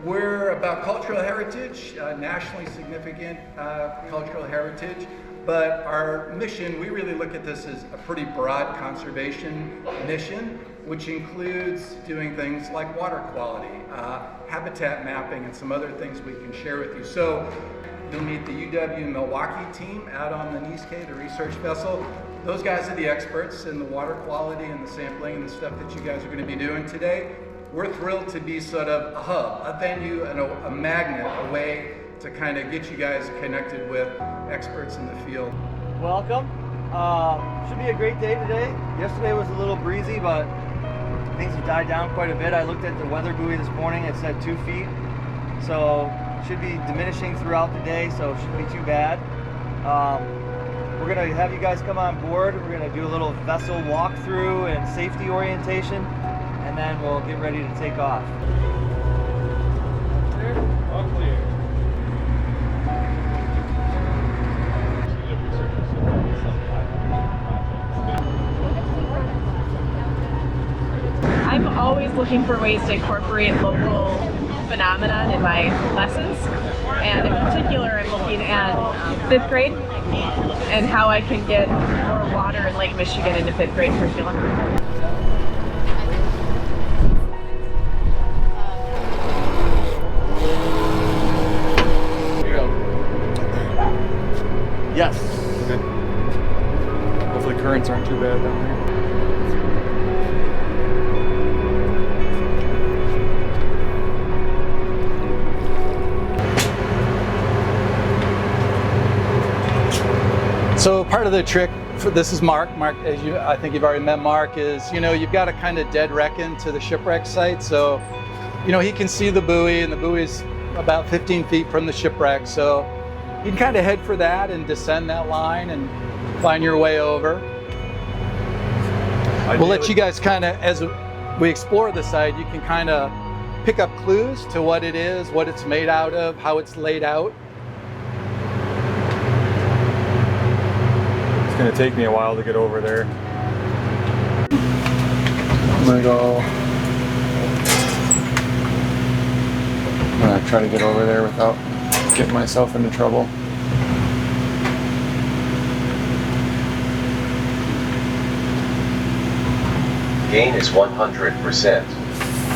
We're about cultural heritage, nationally significant cultural heritage, but our mission, we really look at this as a pretty broad conservation mission, which includes doing things like water quality, habitat mapping, and some other things we can share with you. So you'll meet the UW Milwaukee team out on the Neeskay, the research vessel. Those guys are the experts in the water quality and the sampling and the stuff that you guys are going to be doing today. We're thrilled to be sort of a hub, a venue, and a magnet, a way to kind of get you guys connected with experts in the field. Welcome. Should be a great day today. Yesterday was a little breezy, but things have died down quite a bit. I looked at the weather buoy this morning, it said 2 feet. So should be diminishing throughout the day, so it shouldn't be too bad. We're gonna have you guys come on board. We're gonna do a little vessel walkthrough and safety orientation, and then we'll get ready to take off. Clear? All clear. I'm always looking for ways to incorporate local phenomenon in my lessons, and in particular I'm looking at 5th grade and how I can get more water in Lake Michigan into 5th grade curriculum. Here you go. Yes. Good. Hopefully currents aren't too bad down there. So part of the trick, this is Mark. Mark, as I think you've already met Mark, is, you've got to kind of dead reckon to the shipwreck site. So, he can see the buoy, and the buoy's about 15 feet from the shipwreck. So you can kind of head for that and descend that line and find your way over. We'll let you guys kind of, as we explore the site, you can kind of pick up clues to what it is, what it's made out of, how it's laid out. It's going to take me a while to get over there. I'm going to try to get over there without getting myself into trouble. Gain is 100%.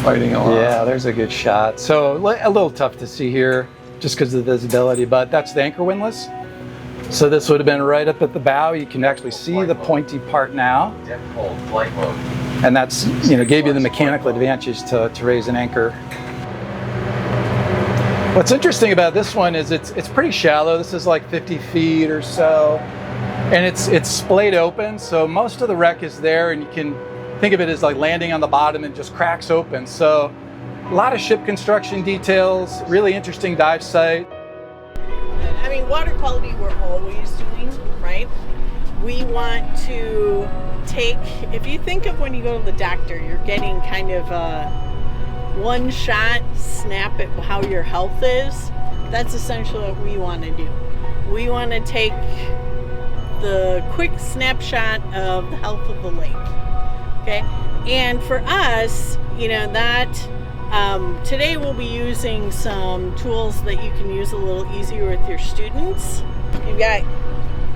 Fighting a lot. Yeah, there's a good shot. So a little tough to see here just because of the visibility, but that's the anchor windlass. So this would have been right up at the bow. You can actually see the pointy part now. Depth hold, flight mode. And that's, gave you the mechanical advantage to raise an anchor. What's interesting about this one is it's pretty shallow. This is like 50 feet or so. And it's splayed open, so most of the wreck is there, and you can think of it as like landing on the bottom and just cracks open. So a lot of ship construction details, really interesting dive site. I mean, water quality we're always doing, right? We want to take, if you think of when you go to the doctor, you're getting kind of a one-shot snap at how your health is. That's essentially what we want to do. We want to take the quick snapshot of the health of the lake, okay? And for us, today we'll be using some tools that you can use a little easier with your students. You've got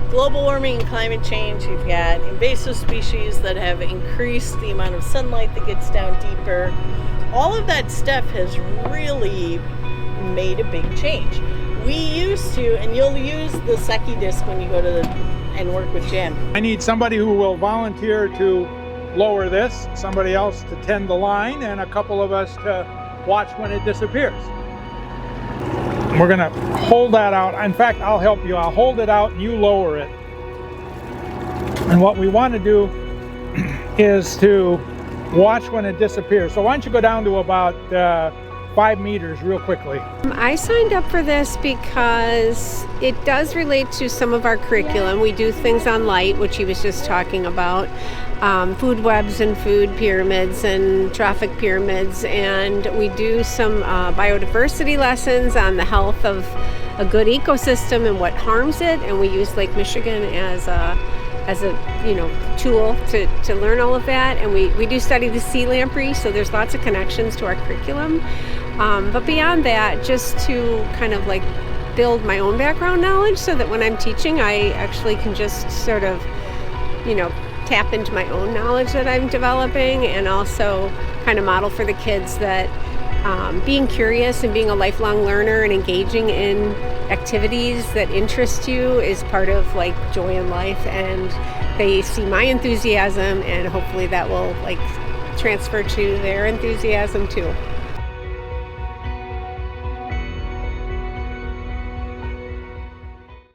global warming and climate change. You've got invasive species that have increased the amount of sunlight that gets down deeper. All of that stuff has really made a big change. We used to, and you'll use the Secchi disc when you go to and work with Jen. I need somebody who will volunteer to lower this, somebody else to tend the line, and a couple of us to watch when it disappears. We're gonna hold that out. In fact, I'll help you. I'll hold it out and you lower it. And what we want to do is to watch when it disappears. So why don't you go down to about 5 meters real quickly. I signed up for this because it does relate to some of our curriculum. We do things on light, which he was just talking about, food webs and food pyramids and trophic pyramids, and we do some biodiversity lessons on the health of a good ecosystem and what harms it, and we use Lake Michigan as a tool to learn all of that. And we do study the sea lamprey, so there's lots of connections to our curriculum. But beyond that, just to kind of like build my own background knowledge so that when I'm teaching, I actually can just sort of, tap into my own knowledge that I'm developing, and also kind of model for the kids that being curious and being a lifelong learner and engaging in activities that interest you is part of like joy in life, and they see my enthusiasm, and hopefully that will like transfer to their enthusiasm too.